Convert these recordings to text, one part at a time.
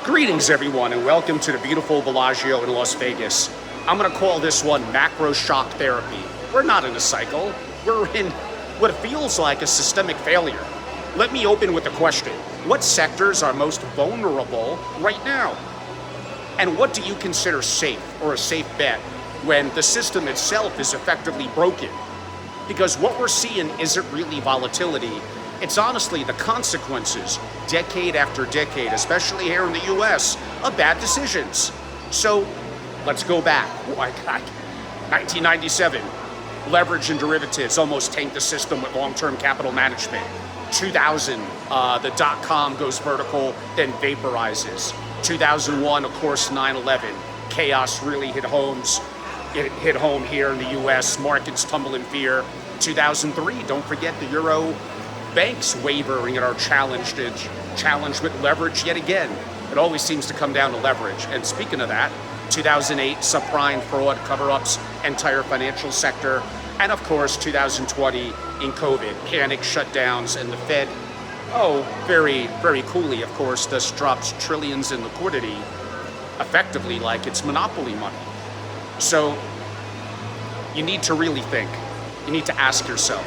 Greetings, everyone, and welcome to the beautiful Bellagio in Las Vegas. I'm going to call this one macro shock therapy. We're not in a cycle. We're in what feels like a systemic failure. Let me open with a question. What sectors are most vulnerable right now? And what do you consider safe or a safe bet when the system itself is effectively broken? Because what we're seeing isn't really volatility. It's honestly the consequences, decade after decade, especially here in the US, of bad decisions. So let's go back. Oh my God, 1997, leverage and derivatives almost tanked the system with long-term capital management. 2000, the dot-com goes vertical, then vaporizes. 2001, of course, 9/11. Chaos really hit homes. It hit home here in the US, markets tumble in fear. 2003, don't forget the euro banks wavering at our challenge with leverage yet again. It always seems to come down to leverage. And speaking of that, 2008, subprime fraud cover-ups, entire financial sector. And of course, 2020 in COVID, panic shutdowns, and the Fed, very, very coolly, of course, thus drops trillions in liquidity, effectively like it's monopoly money. So you need to really think. You need to ask yourself,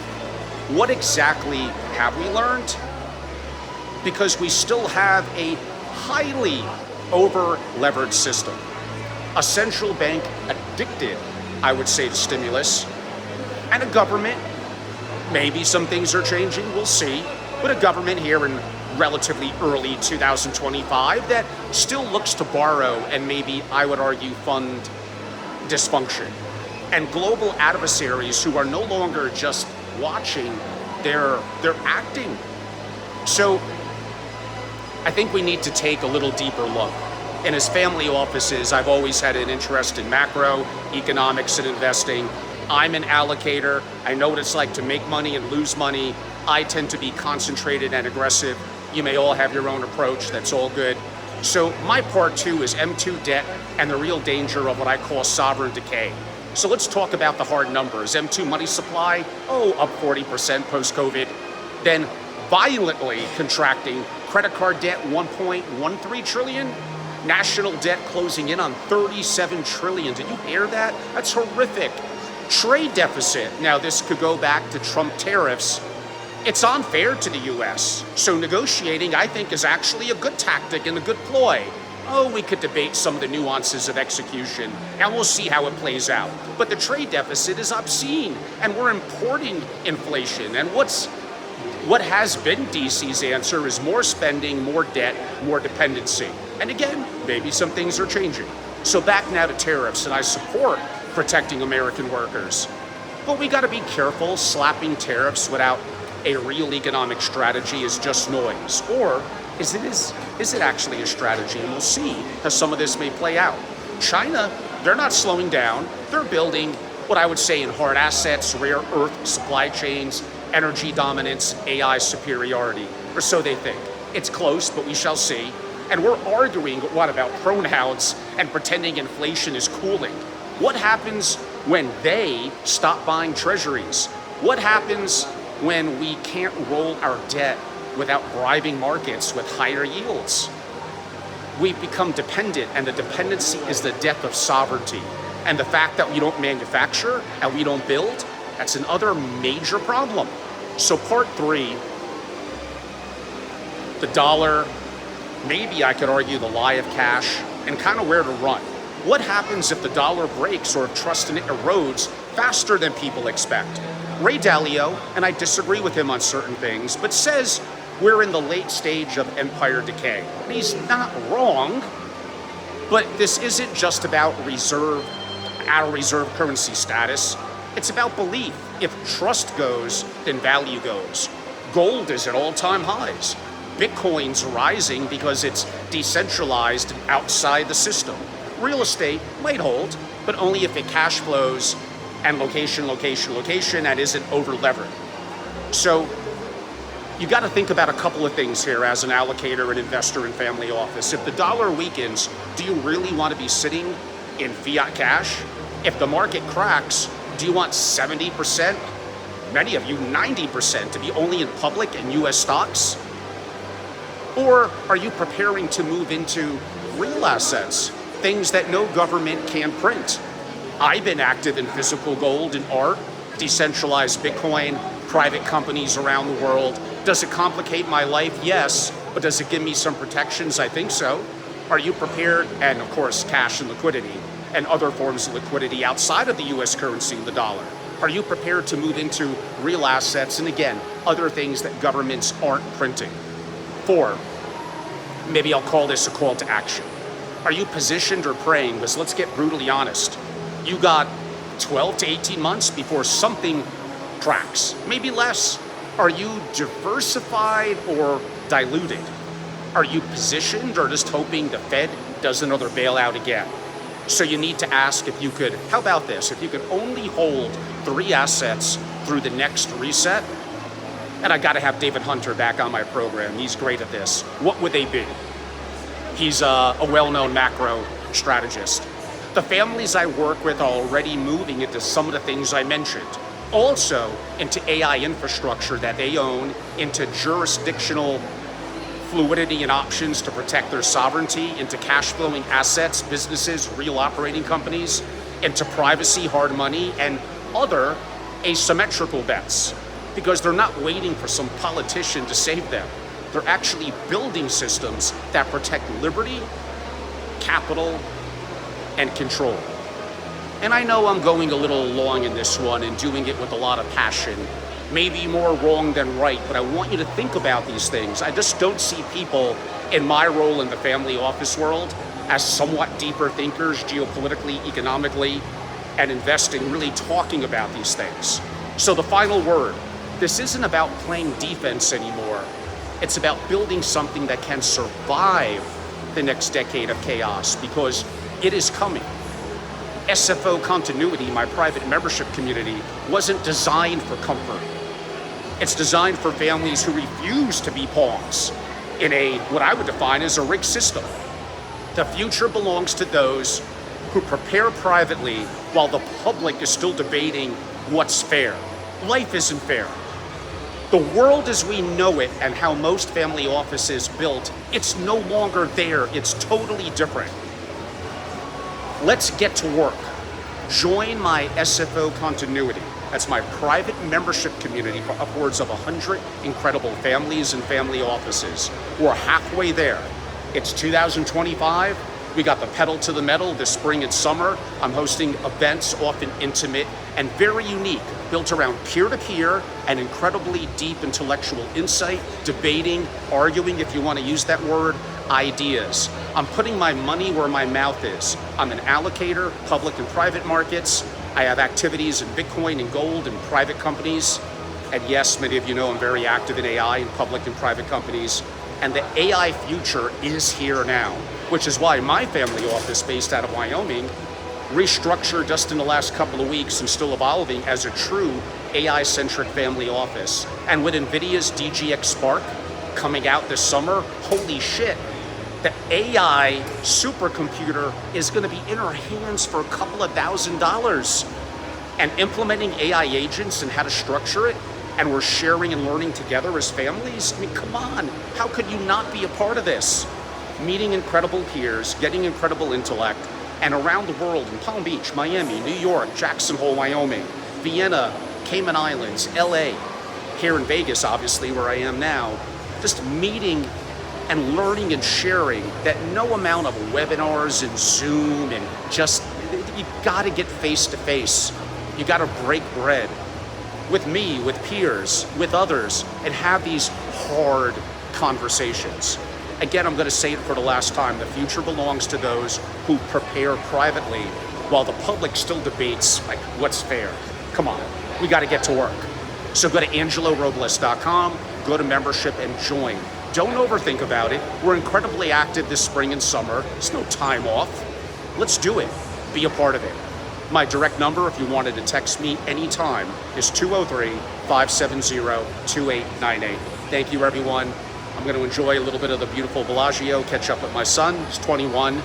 what exactly have we learned? Because we still have a highly over-leveraged system. A central bank addicted, I would say, to stimulus, and a government, maybe some things are changing, we'll see, but a government here in relatively early 2025 that still looks to borrow and maybe, I would argue, fund dysfunction. And global adversaries who are no longer just watching, they're acting. So I think we need to take a little deeper look. And as family offices, I've always had an interest in macro, economics, and investing. I'm an allocator. I know what it's like to make money and lose money. I tend to be concentrated and aggressive. You may all have your own approach. That's all good. So my part two is M2 debt and the real danger of what I call sovereign decay. So let's talk about the hard numbers. M2 money supply, up 40% post-COVID. Then violently contracting. Credit card debt, 1.13 trillion. National debt closing in on 37 trillion. Did you hear that? That's horrific. Trade deficit. Now this could go back to Trump tariffs. It's unfair to the US. So negotiating, I think, is actually a good tactic and a good ploy. We could debate some of the nuances of execution, and we'll see how it plays out. But the trade deficit is obscene, and we're importing inflation. And what has been DC's answer is more spending, more debt, more dependency. And again, maybe some things are changing. So back now to tariffs, and I support protecting American workers. But we gotta be careful. Slapping tariffs without a real economic strategy is just noise. Or is it actually a strategy? And we'll see how some of this may play out. China, they're not slowing down. They're building what I would say in hard assets, rare earth supply chains, energy dominance, AI superiority, or so they think. It's close, but we shall see. And we're arguing, what about pronouns and pretending inflation is cooling? What happens when they stop buying treasuries? What happens when we can't roll our debt without bribing markets with higher yields? We've become dependent, and the dependency is the death of sovereignty. And the fact that we don't manufacture and we don't build, that's another major problem. So part three, the dollar, maybe I could argue the lie of cash, and kind of where to run. What happens if the dollar breaks or if trust in it erodes faster than people expect? Ray Dalio, and I disagree with him on certain things, but says we're in the late stage of empire decay. And he's not wrong, but this isn't just about out of reserve currency status. It's about belief. If trust goes, then value goes. Gold is at all-time highs. Bitcoin's rising because it's decentralized outside the system. Real estate might hold, but only if it cash flows and location, and isn't over-levered. So you got to think about a couple of things here as an allocator, an investor, and family office. If the dollar weakens, do you really want to be sitting in fiat cash? If the market cracks, do you want 70%, many of you 90%, to be only in public and US stocks? Or are you preparing to move into real assets, things that no government can print? I've been active in physical gold and art, decentralized Bitcoin, private companies around the world. Does it complicate my life? Yes. But does it give me some protections? I think so. Are you prepared? And of course, cash and liquidity and other forms of liquidity outside of the US currency, the dollar. Are you prepared to move into real assets and again, other things that governments aren't printing? 4, maybe I'll call this a call to action. Are you positioned or praying? Because let's get brutally honest. You got 12 to 18 months before something cracks, maybe less. Are you diversified or diluted? Are you positioned or just hoping the Fed does another bailout again? So you need to ask if you could, how about this? If you could only hold 3 assets through the next reset, and I gotta have David Hunter back on my program, he's great at this, what would they be? He's a well-known macro strategist. The families I work with are already moving into some of the things I mentioned. Also into AI infrastructure that they own, into jurisdictional fluidity and options to protect their sovereignty, into cash flowing assets, businesses, real operating companies, into privacy, hard money, and other asymmetrical bets. Because they're not waiting for some politician to save them. They're actually building systems that protect liberty, capital, and control. And I know I'm going a little long in this one and doing it with a lot of passion, maybe more wrong than right, but I want you to think about these things. I just don't see people in my role in the family office world as somewhat deeper thinkers geopolitically, economically, and investing, really talking about these things. So the final word, this isn't about playing defense anymore. It's about building something that can survive the next decade of chaos, because it is coming. SFO Continuity, my private membership community, wasn't designed for comfort. It's designed for families who refuse to be pawns in a, what I would define as a rigged system. The future belongs to those who prepare privately while the public is still debating what's fair. Life isn't fair. The world as we know it and how most family offices built, it's no longer there. It's totally different. Let's get to work. Join my SFO Continuity. That's my private membership community for upwards of 100 incredible families and family offices. We're halfway there. It's 2025. We got the pedal to the metal this spring and summer. I'm hosting events, often intimate and very unique, built around peer-to-peer and incredibly deep intellectual insight, debating, arguing, if you want to use that word, ideas. I'm putting my money where my mouth is. I'm an allocator, public and private markets. I have activities in Bitcoin and gold and private companies. And yes, many of you know I'm very active in AI in public and private companies. And the AI future is here now, which is why my family office based out of Wyoming restructured just in the last couple of weeks and still evolving as a true AI-centric family office. And with NVIDIA's DGX Spark coming out this summer, holy shit, the AI supercomputer is gonna be in our hands for a couple of $1,000s. And implementing AI agents and how to structure it, and we're sharing and learning together as families. I mean, come on, how could you not be a part of this? Meeting incredible peers, getting incredible intellect, and around the world in Palm Beach, Miami, New York, Jackson Hole, Wyoming, Vienna, Cayman Islands, LA, here in Vegas, obviously, where I am now, just meeting and learning and sharing that no amount of webinars and Zoom and just, you gotta get face to face. You gotta break bread with me, with peers, with others, and have these hard conversations. Again, I'm gonna say it for the last time, the future belongs to those who prepare privately while the public still debates like what's fair. Come on, we gotta get to work. So go to angelorobles.com, go to membership and join. Don't overthink about it. We're incredibly active this spring and summer. There's no time off. Let's do it. Be a part of it. My direct number, if you wanted to text me anytime, is 203-570-2898. Thank you, everyone. I'm going to enjoy a little bit of the beautiful Bellagio, catch up with my son. He's 21.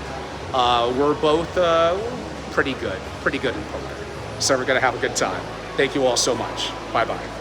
We're both pretty good in poker. So we're going to have a good time. Thank you all so much. Bye-bye.